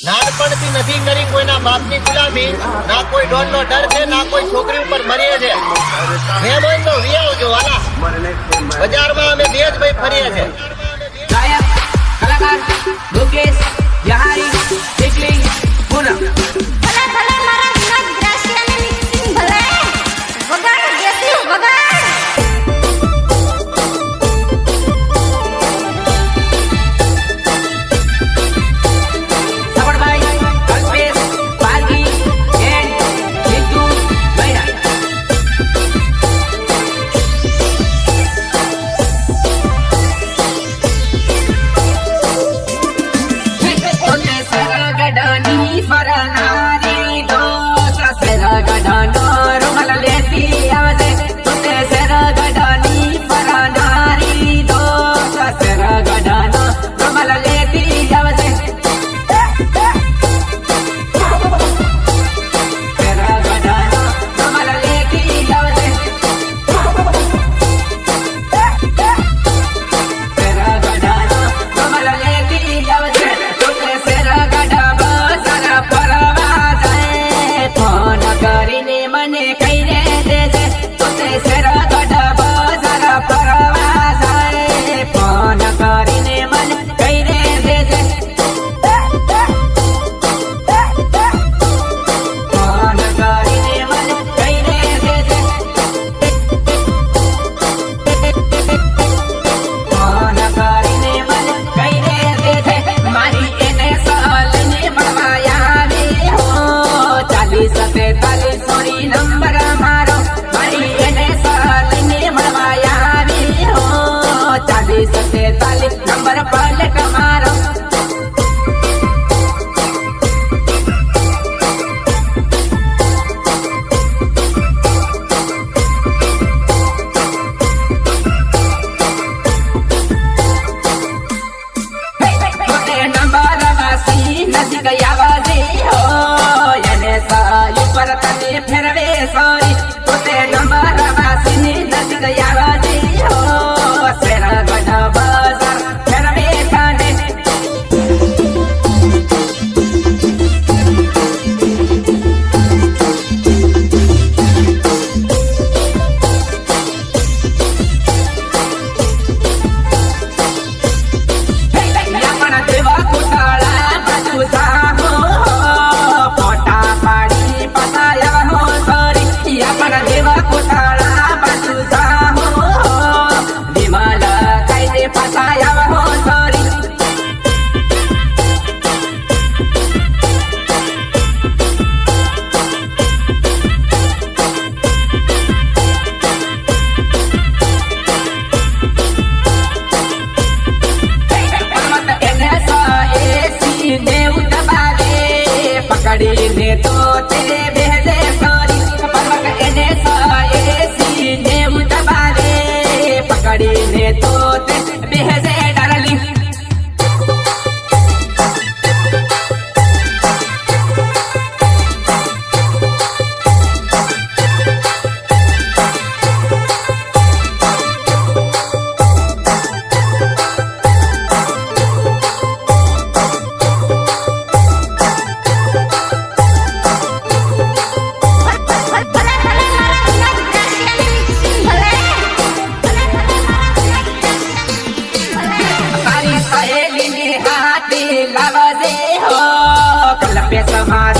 નાનપણથી નથી કરી કોઈના બાપની ગુલામી, ના કોઈ ડોનનો ડર છે, ના કોઈ છોકરી ઉપર મરીએ છે. મહેમાન તો વિયાવજો વાલા. બજારમાં અમે બે જ ભાઈ ફરીએ છે. ગાયક કલાકાર મુકેશ યહારી ટિકલી પૂનમ ભલે ભલે મારા વિનોદ દ્રશ્યને મિક્સિંગ ભલે વગાડ દેસી વગાડ. સવડભાઈ કલ્પેશ પારગી એન્ડ જીતુ મૈના તોને સરગડની ફરનારી દોસ્ત સરગડનો રૂમાલ લેતી આવજે. તોને સરગડની ફરનારી દોસ્ત સરગડનો રૂમાલ લેતી આવજે. સરગડનો રૂમાલ લેતી આવજે. સરગડનો રૂમાલ લેતી આવજે. તોને સરગડ બજાર ફરવા જાય, ફોન કરીને મને કહીને દેજે. તોને સરગડ બજાર ફરવા જાય, ફોન કરીને મને કહીને દેજે. ફોન કરીને મને કહીને દેજે. ફોન કરીને મને કહીને દેજે. મારી એને સહલને મળવા આવી હો, 4043 સોરી નંબર મારો. મારી એને સહલને મળવા આવી હો, 4043 નંબર પલટ મારો. તોને નંબર વાસી નજીક આવજે હો, એને સાલ ઉપર તને ફેરવે સોરી. તોને નંબર વાસી નજીક આવજે હો, સરગડ બજાર ફેરવે તને. યાપણ દેવા કોટાળા બાજુ સાહો, ફોટા પાડી પતાયા હો સોરી. યાપણ દેવા કોટાળા બાજુ સાહો, વિમલ કાયદે પતાયા હો સોરી. પર્વત એને એસી નેવ દબાવે, પકડીને તો તે બેહજે સોરી. પર્વત એને એસી નેવ દબાવે, પકડીને તો તે બેહજે ડાર્લિંગ. ભલે ભલે મારા વિનોદ દ્રશ્યને મિક્સિંગ ભલે ભલે ભલે મારા વિનોદ દ્રશ્યને મિક્સિંગ ભલે. તારી સહેલીને હાથે લાવજે હો, કલ્પેશ મારા